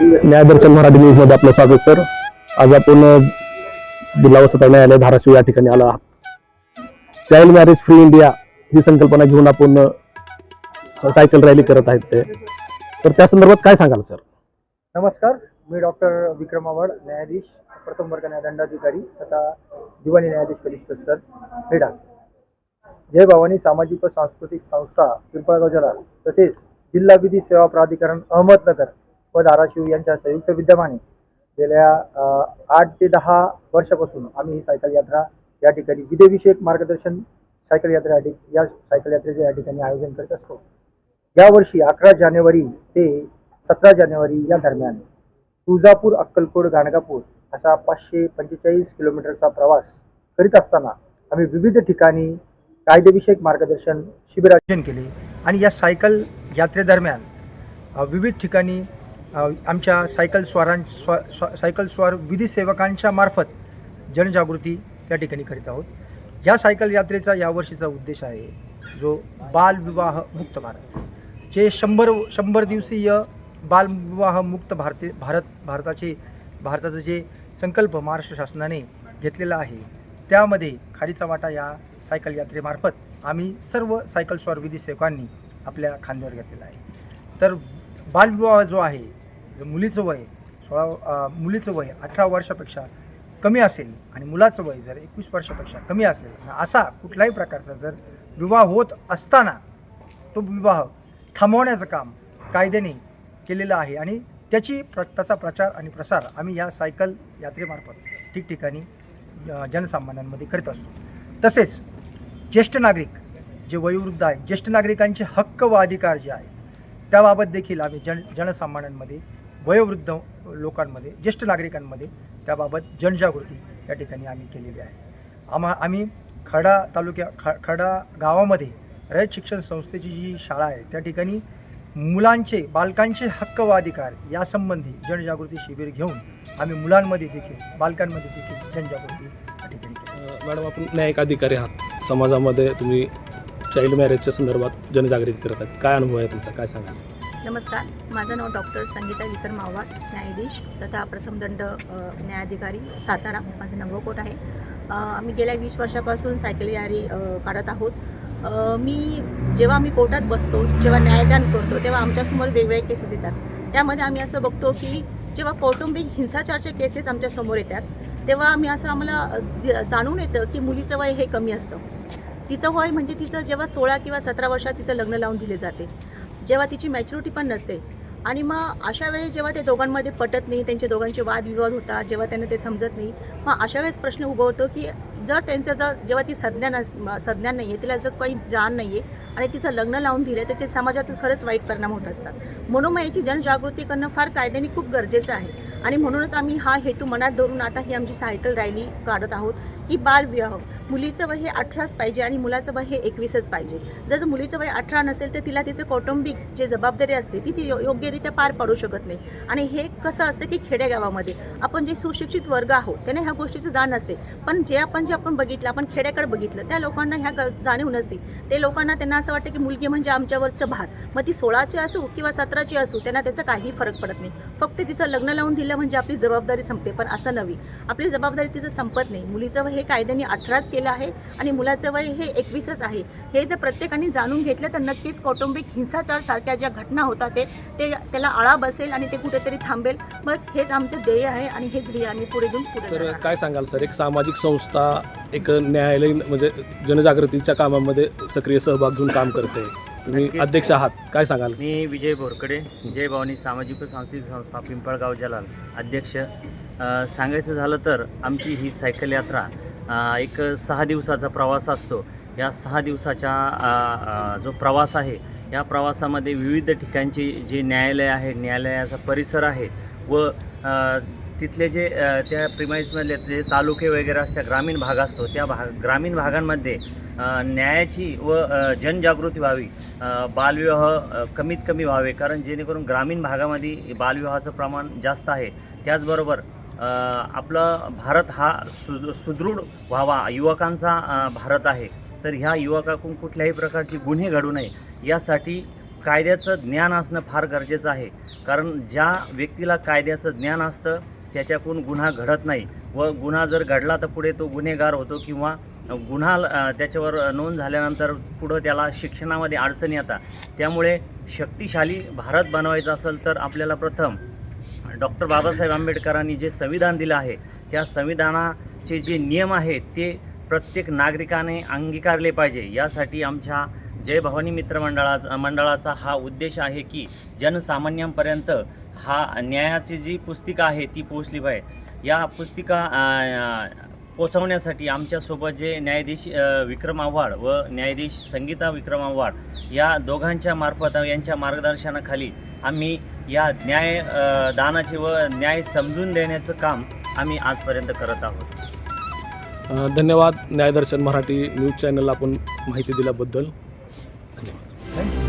न्यायदर्शन मराठी न्यूजमध्ये आपलं स्वागत सर. आज आपण जिल्हा सत्र न्यायालय धाराशिव या ठिकाणी आलो आहात. चाइल्ड मॅरेज फ्री इंडिया ही संकल्पना घेऊन आपण सायकल रॅली करत आहेत ते, तर त्या संदर्भात काय सांगाल सर? नमस्कार, मी डॉक्टर विक्रम आव्हाड, न्यायाधीश, प्रथम वर्ग न्यायदंडाधिकारी तथा दिवाणी न्यायाधीश कनिष्ठ स्तर क्रीडा. जय भवानी सामाजिक व सांस्कृतिक संस्था पिंपळगाव जलाल तसेच जिल्हा विधी सेवा प्राधिकरण अहमदनगर व धाराशिव यांच्या संयुक्त विद्यमाने गेल्या 8 ते 10 वर्षापासून आम्ही ही सायकल यात्रा या ठिकाणी विधीविषयक मार्गदर्शन सायकल यात्रेचे या ठिकाणी आयोजन करत असतो. यावर्षी 11 जानेवारी ते 17 जानेवारी या दरम्यान तुळजापूर, अक्कलकोट, गाणगापूर असा 545 किलोमीटरचा प्रवास करीत असताना आम्ही विविध ठिकाणी कायदेविषयक मार्गदर्शन शिबिर आयोजन केले आणि या सायकल यात्रेदरम्यान विविध ठिकाणी आमच्या सायकल स्वार विधी सेवकांच्या मार्फत जनजागृती त्या ठिकाणी करीत आहोत. या सायकल यात्रेचा यावर्षीचा उद्देश आहे जो बालविवाह मुक्त भारत, जे 100 दिवसीय बालविवाह मुक्त भारताचं जे संकल्प महाराष्ट्र शासनाने घेतलेला आहे त्यामध्ये खालीचा वाटा या सायकल यात्रेमार्फत आम्ही सर्व सायकल स्वार विधी सेवकांनी आपल्या खांद्यावर घेतलेला आहे. तर बालविवाह जो आहे, मुलीचं वय 18 वर्षापेक्षा कमी असेल आणि मुलाचं वय जर 21 वर्षापेक्षा कमी असेल, असा कुठल्याही प्रकारचा जर विवाह होत असताना तो विवाह थांबवण्याचं काम कायद्याने केलेलं आहे आणि त्याचा प्रचार आणि प्रसार आम्ही या सायकल यात्रेमार्फत ठिकठिकाणी जनसामान्यांमध्ये करीत असतो. तसेच ज्येष्ठ नागरिक जे वयोवृद्ध आहेत, ज्येष्ठ नागरिकांचे हक्क व अधिकार जे आहेत त्याबाबत देखील आम्ही जनसामान्यांमध्ये, वयोवृद्ध लोकांमध्ये, ज्येष्ठ नागरिकांमध्ये त्याबाबत जनजागृती या ठिकाणी आम्ही केलेली आहे. आम्ही खडा गावामध्ये रयत शिक्षण संस्थेची जी शाळा आहे त्या ठिकाणी बालकांचे हक्क व अधिकार यासंबंधी जनजागृती शिबिर घेऊन आम्ही मुलांमध्ये देखील, बालकांमध्ये देखील जनजागृती या ठिकाणी केली. मॅडम, आपण न्यायिक अधिकारी आहात, समाजामध्ये तुम्ही चाइल्ड मॅरेजच्या संदर्भात जनजागृती करत आहात, काय अनुभव आहे तुमचा, काय सांगाल? नमस्कार, माझं नाव डॉक्टर संगीता विक्रम आव्हाड, न्यायाधीश तथा प्रथम दंड न्यायाधिकारी सातारा. माझं नवकोट आहे. आम्ही गेल्या 20 वर्षापासून सायकल रॅली काढत आहोत. जेव्हा आम्ही कोर्टात बसतो, जेव्हा न्यायदान करतो तेव्हा आमच्यासमोर वेगवेगळे केसेस येतात. त्यामध्ये आम्ही असं बघतो की जेव्हा कौटुंबिक हिंसाचारचे केसेस आमच्यासमोर येतात तेव्हा आम्हाला जाणून येतं की मुलीचं वय हे कमी असतं. तिचं वय म्हणजे तिचं जेव्हा 16 किंवा 17 वर्षात तिचं लग्न लावून दिले जाते, जेव्हा तिची मॅच्युरिटी पण नसते. आणि मग अशा वेळेस जेव्हा ते दोघांमध्ये पटत नाही, त्यांचे दोघांचे वादविवाद होतात, जेव्हा त्यांना ते समजत नाही, मग अशा वेळेस प्रश्न उभं होतो की जेव्हा ती संज्ञान नाही आहे, तिला जर काही जाण नाही आहे आणि तिचं लग्न लावून दिलं, त्याचे समाजात खरंच वाईट परिणाम होत असतात. म्हणून मग याची जनजागृती करणं फार कायद्याने खूप गरजेचं आहे आणि म्हणूनच आम्ही हा हेतू मनात धरून आता ही आमची सायकल रॅली काढत आहोत की बालविवाह, मुलीचं वय हे 18च पाहिजे आणि मुलाचं वय हे 21च पाहिजे. जर मुलीचं वय 18 नसेल तर तिला तिचं कौटुंबिक जे जबाबदारी असते ती योग्यरित्या पार पाडू शकत नाही. आणि हे कसं असतं की खेडेगावामध्ये आपण जे सुशिक्षित वर्ग आहोत त्यांना ह्या गोष्टीचं जाण नसते, पण जे आपण बघितलं, आपण खेड्याकडे बघितलं, त्या लोकांना ह्या जाणीव नसते. ते लोकांना त्यांना असं वाटतं की मुलगी म्हणजे आमच्यावरचं भार, मग ती 16ची असू किंवा 17ची असू त्यांना त्याचा काही फरक पडत नाही. फक्त तिचं लग्न लावून दिलं म्हणजे आपली जबाबदारी संपते, पण असं नव्हे, आपली जबाबदारी तिचं संपत नाही. मुलीचं वय हे कायद्याने 18च केलं आहे आणि मुलाचं वय हे 21च आहे. हे जर प्रत्येकाने जाणून घेतलं तर नक्कीच कौटुंबिक हिंसाचार सारख्या ज्या घटना होतात त्याला आळा बसेल आणि ते कुठेतरी थांबेल. बस हेच आमचं ध्येय आहे आणि हे ध्येय आम्ही पुढे सर, काय सांगाल सर? एक सामाजिक संस्था, एक न्यायालयीन म्हणजे जनजागृतीच्या कामामध्ये सक्रिय सहभाग घेऊन काम करते, तुम्ही अध्यक्ष आहात, काय सांगाल? मी विजय बोरकडे, जय भवानी सामाजिक व सांस्कृतिक संस्था पिंपळगाव जलाल अध्यक्ष. सांगायचं झालं तर आमची ही सायकल यात्रा एक 6 दिवसाचा प्रवास असतो. या 6 दिवसाचा जो प्रवास आहे या प्रवासामध्ये विविध ठिकाणची जे न्यायालय आहे, न्यायालयाचा परिसर आहे व तिथले जे त्या प्रिमाइसमधले जे तालुके वगैरे असतात, ग्रामीण भाग असतो, त्या ग्रामीण भागांमध्ये न्यायाची व जनजागृती व्हावी, बालविवाह कमीत कमी व्हावे, कारण जेणेकरून ग्रामीण भागामध्ये बालविवाहाचं प्रमाण जास्त आहे. त्याचबरोबर आपला भारत हा सुदृढ व्हावा, युवकांचा भारत आहे, तर ह्या युवकाकडून कुठल्याही प्रकारची गुन्हे घडू नये यासाठी कायद्याचं ज्ञान असणं फार गरजेचं आहे. कारण ज्या व्यक्तीला कायद्याचं ज्ञान असतं त्याच्याकडून गुन्हा घडत नाही व गुन्हा जर घडला तर पुढे तो गुन्हेगार होतो किंवा गुन्हा त्याच्यावर नोंद झाल्यानंतर पुढं त्याला शिक्षणामध्ये अडचणी येतात. त्यामुळे शक्तिशाली भारत बनवायचा असेल तर आपल्याला प्रथम डॉक्टर बाबासाहेब आंबेडकरांनी जे संविधान दिलं आहे त्या संविधानाचे जे नियम आहेत ते प्रत्येक नागरिकाने अंगीकारले पाहिजे. यासाठी आमच्या जय भवानी मित्र मंडळाचा हा उद्देश आहे की जनसामान्यांपर्यंत हा न्यायाची जी पुस्तिका आहे ती पोहोचली पाहिजे. या पुस्तिका पोचवण्यासाठी आमच्यासोबत जे न्यायाधीश विक्रम आव्हाड व न्यायाधीश संगीता विक्रम आव्हाड या दोघांच्या मार्फत यांच्या मार्गदर्शनाखाली आम्ही या दानाचे व न्याय समजून देण्याचं काम आम्ही आजपर्यंत करत आहोत. धन्यवाद. न्यायदर्शन मराठी न्यूज चॅनलला आपण माहिती दिल्याबद्दल धन्यवाद. थँक्यू.